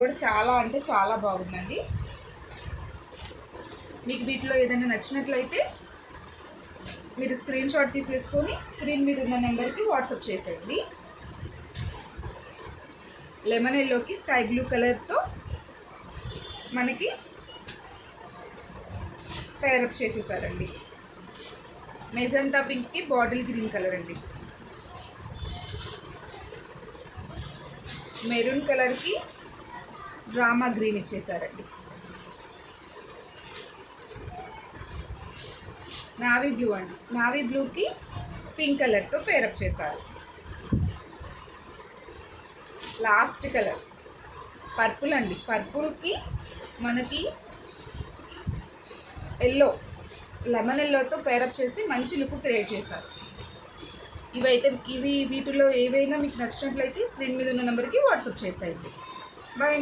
కూడా చాలా అంటే చాలా బాగుందండి. మీకు వీటిలో ఏదైనా నచ్చినట్లయితే మీరు స్క్రీన్ షాట్ తీసేసుకొని స్క్రీన్ మీద ఉన్న నెంబర్కి వాట్సాప్ చేసేయండి. లెమన్ ఎల్లోకి స్కై బ్లూ కలర్తో మనకి పేరప్ చేసేసారండి. మెజంతా పింక్కి బాటిల్ గ్రీన్ కలర్ అండి. మెరూన్ కలర్కి డ్రామా గ్రీన్ ఇచ్చేసారండి. నావీ బ్లూ అండి. నావీ బ్లూకి పింక్ కలర్తో పేరప్ చేశారు. లాస్ట్ కలర్ పర్పుల్ అండి. పర్పుల్కి మనకి ఎల్లో, లెమన్ ఎల్లోతో పేరప్ చేసి మంచి లుక్ క్రియేట్ చేశారు. వీటిలో ఏవైనా మీకు నచ్చినట్లయితే స్క్రీన్ మీద ఉన్న నెంబర్కి వాట్సాప్ చేసేయండి. బాయ్ అండి.